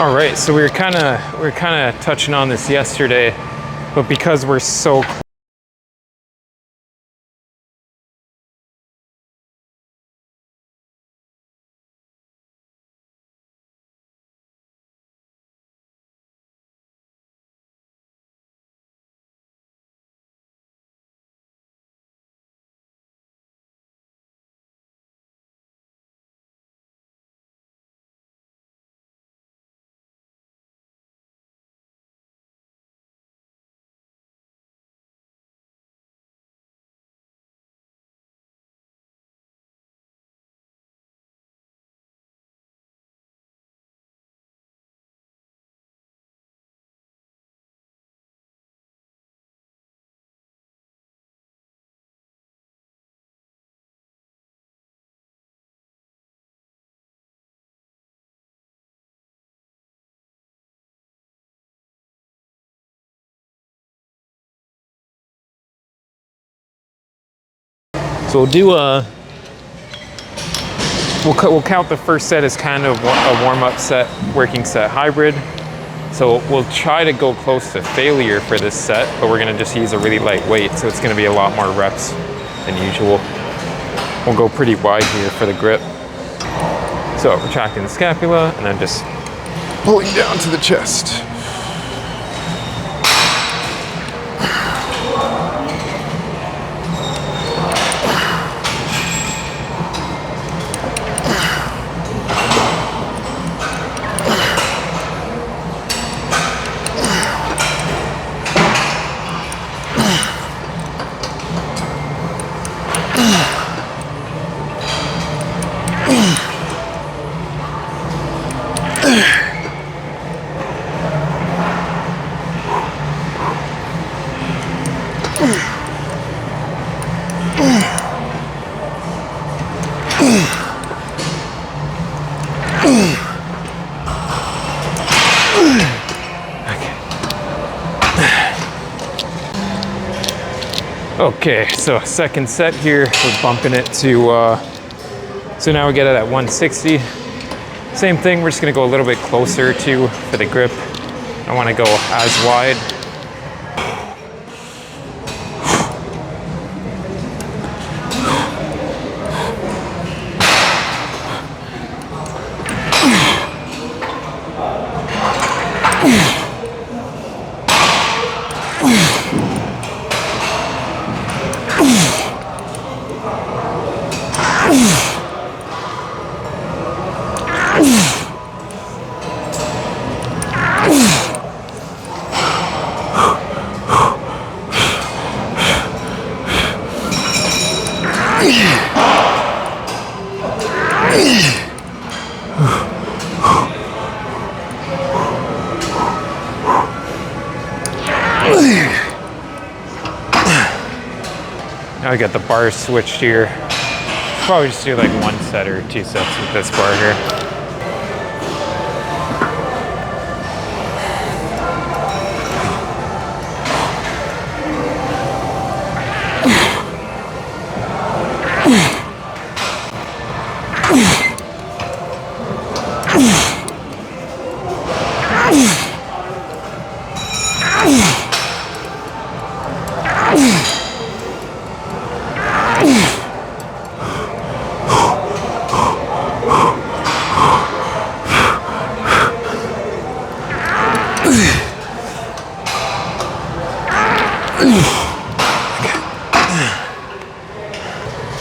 All right, so we were kind of touching on this yesterday, but because we're so So we'll count the first set as kind of a warm-up set, working set hybrid. So we'll try to go close to failure for this set, but we're gonna just use a really light weight, so it's gonna be a lot more reps than usual. We'll go pretty wide here for the grip. So retracting the scapula and then just pulling down to the chest. Okay, so second set here, we're bumping it to, so now we get it at 160. Same thing, we're just gonna go a little bit closer to for the grip. I wanna go as wide. Now I got the bars switched here. Probably just do like one set or two sets with this bar here.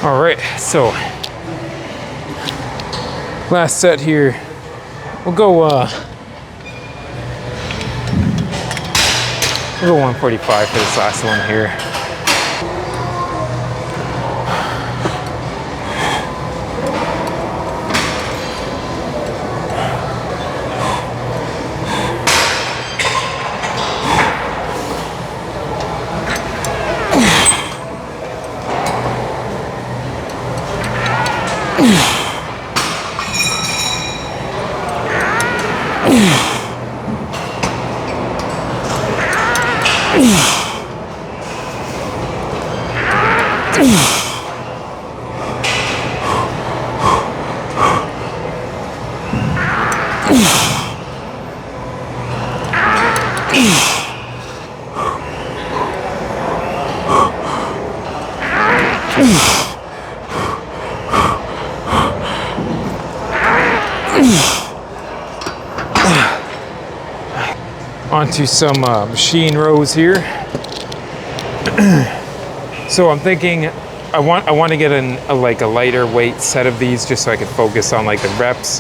All right, so last set here. We'll go 145 for this last one here. Onto some machine rows here. So I'm thinking I want to get a lighter weight set of these just so I can focus on like the reps,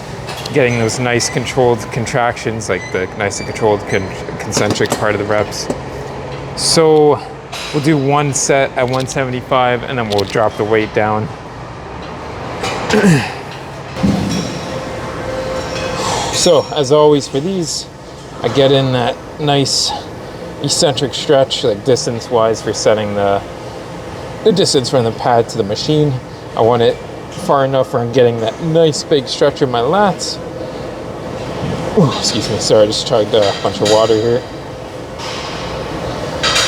getting those nice controlled contractions, like the nice and controlled concentric part of the reps. So we'll do one set at 175 and then we'll drop the weight down. So as always for these, I get in that nice eccentric stretch, like distance wise for setting the distance from the pad to the machine. I want it far enough where I'm getting that nice big stretch in my lats. Ooh, excuse me, sorry, I just chugged a bunch of water here.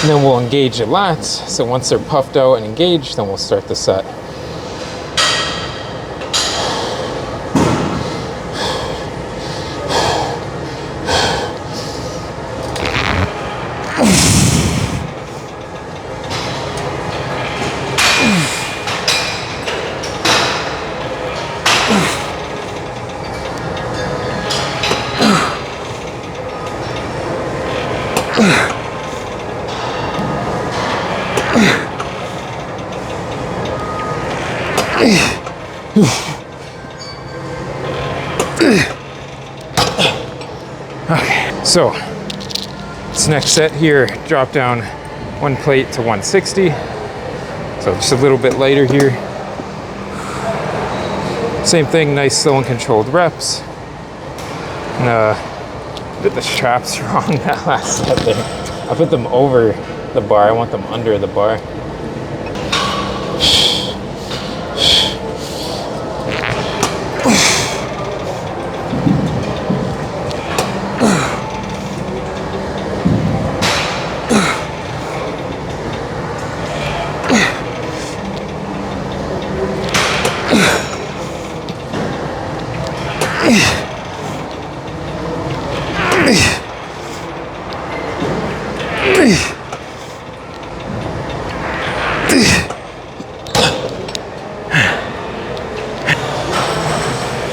And then we'll engage the lats. So once they're puffed out and engaged, then we'll start the set. Okay, so this next set here, drop down one plate to 160. So just a little bit lighter here. Same thing, nice slow and controlled reps. And did the straps wrong that last set there. I put them over the bar, I want them under the bar.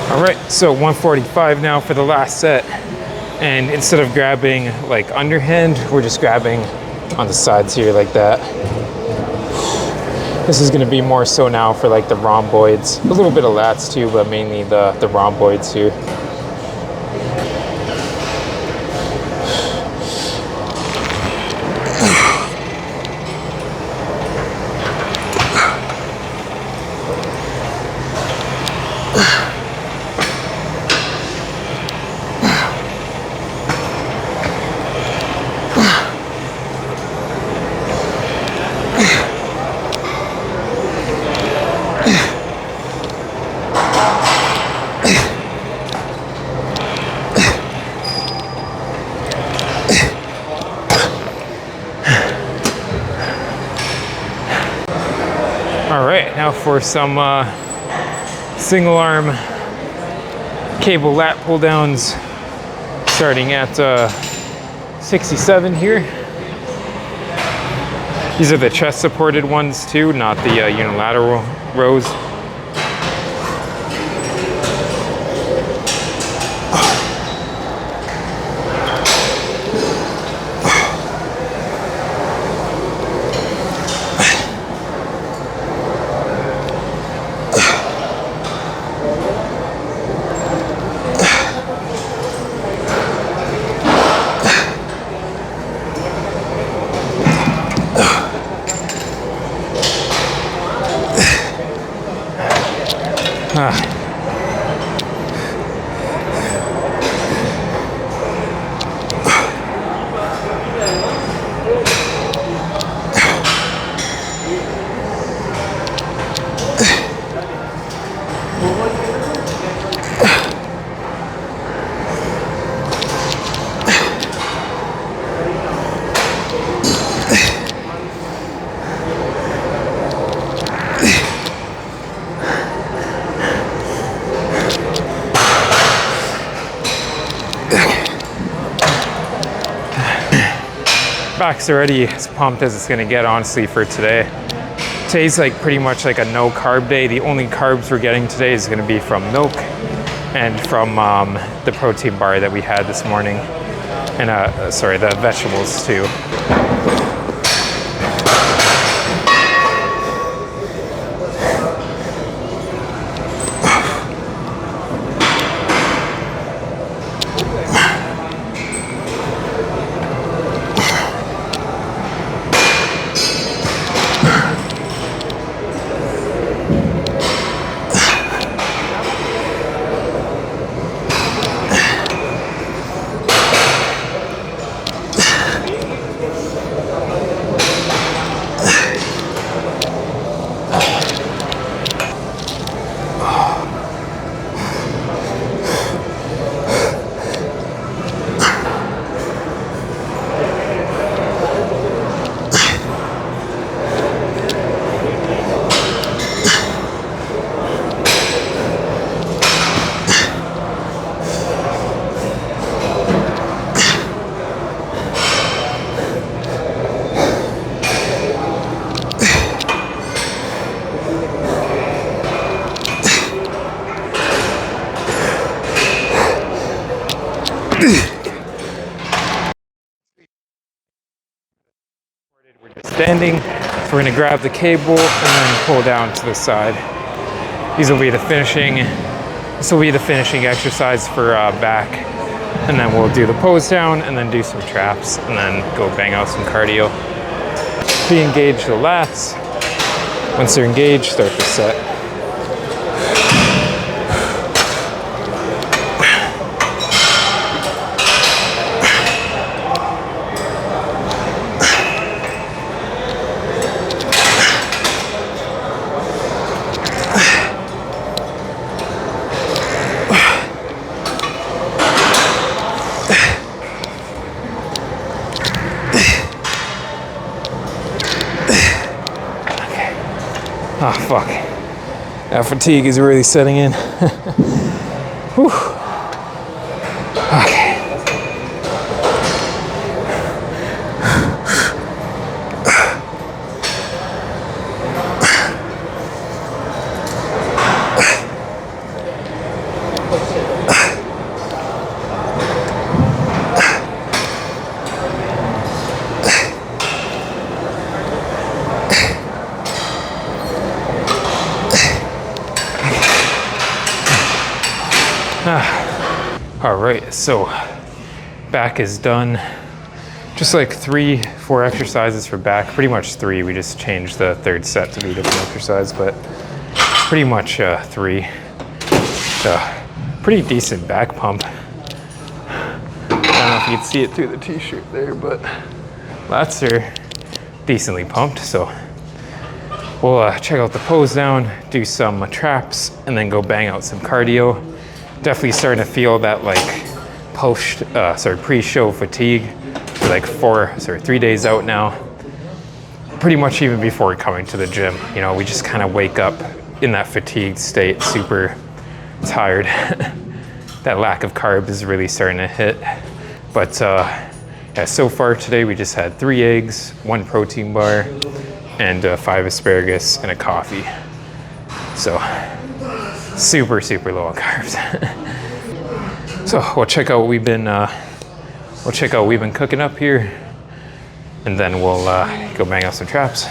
All right, so 145 now for the last set. And instead of grabbing like underhand, we're just grabbing on the sides here like that. This is gonna be more so now for like the rhomboids. A little bit of lats too, but mainly the rhomboids here. All right, now for some single arm cable lat pull downs, starting at 67 here. These are the chest supported ones too, not the unilateral rows. Back's already as pumped as it's gonna get, honestly, for today. Today's like pretty much like a no carb day. The only carbs we're getting today is gonna be from milk and from the protein bar that we had this morning, and sorry, the vegetables too. We're just standing, so we're gonna grab the cable and then pull down to the side. This will be the finishing exercise for back, and then we'll do the pose down and then do some traps and then go bang out some cardio. Pre-engage the lats. Once they're engaged, start the set. Oh, fuck. That fatigue is really setting in. Whew. Okay. All right, so back is done. Just like 3-4 exercises for back, pretty much 3. We just changed the third set to be a different exercise, but pretty much 3. So pretty decent back pump. I don't know if you can see it through the t-shirt there, but lats are decently pumped. So we'll check out the pose down, do some traps, and then go bang out some cardio. Definitely starting to feel that like pre-show fatigue for like 3 days out now. Pretty much even before coming to the gym, you know, we just kind of wake up in that fatigued state, super tired. That lack of carbs is really starting to hit. But yeah, so far today we just had 3 eggs, 1 protein bar, and 5 asparagus and a coffee. So super low on carbs. So we'll check out what we've been cooking up here, and then we'll go bang out some traps.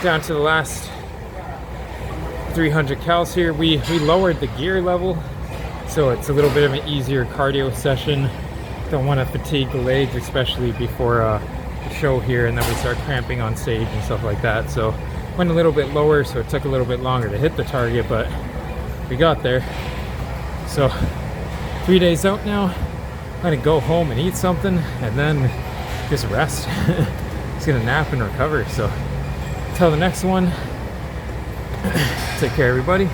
down to the last 300 cals here. We lowered the gear level, so it's a little bit of an easier cardio session. Don't want to fatigue the legs, especially before the show here, and then we start cramping on stage and stuff like that. So went a little bit lower, so it took a little bit longer to hit the target, but we got there. So 3 days out now. I'm gonna go home and eat something and then just rest. Just gonna nap and recover. So until the next one, take care everybody.